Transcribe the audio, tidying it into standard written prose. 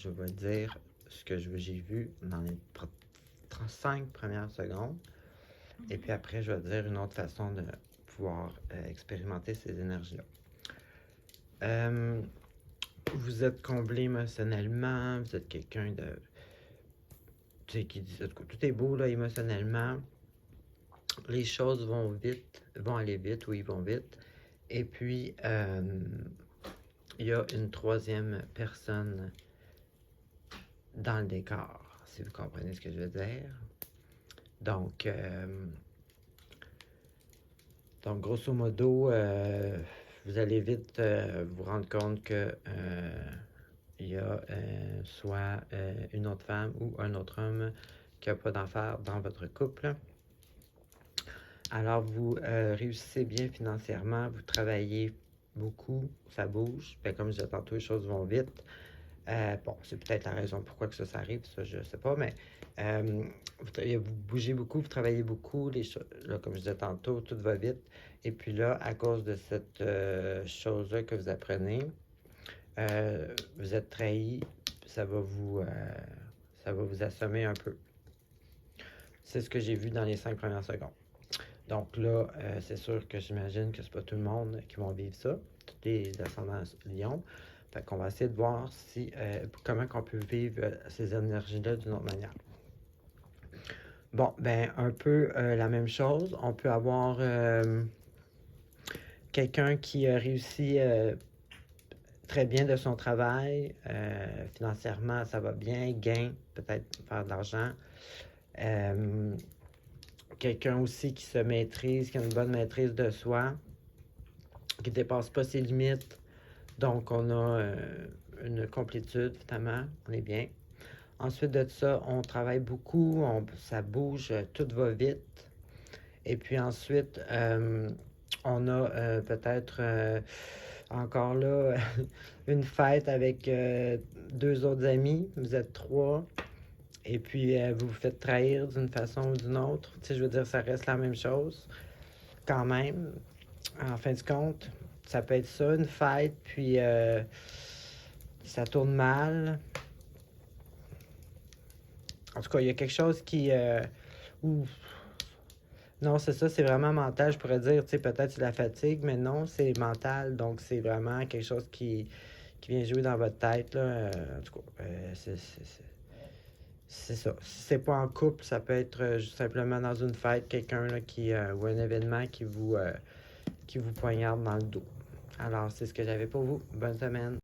je vais dire ce que j'ai vu dans les 5 premières secondes. Et puis après, je vais dire une autre façon de pouvoir expérimenter ces énergies-là. Vous êtes comblé émotionnellement, vous êtes quelqu'un de... Tu sais, qui dit ça, tout est beau là, émotionnellement. Les choses vont vite, vont aller vite, oui, ils vont vite. Et puis, il y a une troisième personne dans le décor, si vous comprenez ce que je veux dire. Donc grosso modo, vous allez vite vous rendre compte que il y a soit une autre femme ou un autre homme qui n'a pas d'affaires dans votre couple. Alors, vous réussissez bien financièrement, vous travaillez beaucoup, ça bouge. Bien, comme je disais tantôt, les choses vont vite. Bon, c'est peut-être la raison pourquoi que ça arrive, ça, je ne sais pas, mais vous bougez beaucoup, vous travaillez beaucoup, là, comme je disais tantôt, tout va vite. Et puis là, à cause de cette chose-là que vous apprenez, vous êtes trahi, ça va vous assommer un peu. C'est ce que j'ai vu dans les 5 premières secondes. Donc là, c'est sûr que j'imagine que c'est pas tout le monde qui va vivre ça, tous les ascendants lions. Fait qu'on va essayer de voir si comment on peut vivre ces énergies-là d'une autre manière. Bon, ben un peu la même chose. On peut avoir quelqu'un qui réussit très bien de son travail. Financièrement, ça va bien. Gain, peut-être faire de l'argent. Quelqu'un aussi qui se maîtrise, qui a une bonne maîtrise de soi, qui ne dépasse pas ses limites. Donc, on a une complétude, finalement. On est bien. Ensuite de ça, on travaille beaucoup, ça bouge, tout va vite. Et puis ensuite, on a peut-être encore là une fête avec 2 autres amis. Vous êtes 3. Et puis, vous vous faites trahir d'une façon ou d'une autre. Tu sais, je veux dire, ça reste la même chose. Quand même, en fin de compte, ça peut être ça, une fête, puis ça tourne mal. En tout cas, il y a quelque chose qui... Non, c'est ça, c'est vraiment mental. Je pourrais dire, tu sais, peut-être c'est la fatigue, mais non, c'est mental. Donc, c'est vraiment quelque chose qui vient jouer dans votre tête, là. En tout cas, c'est ça. Si c'est pas en couple, ça peut être juste simplement dans une fête, quelqu'un là, ou un événement qui vous poignarde dans le dos. Alors, c'est ce que j'avais pour vous. Bonne semaine.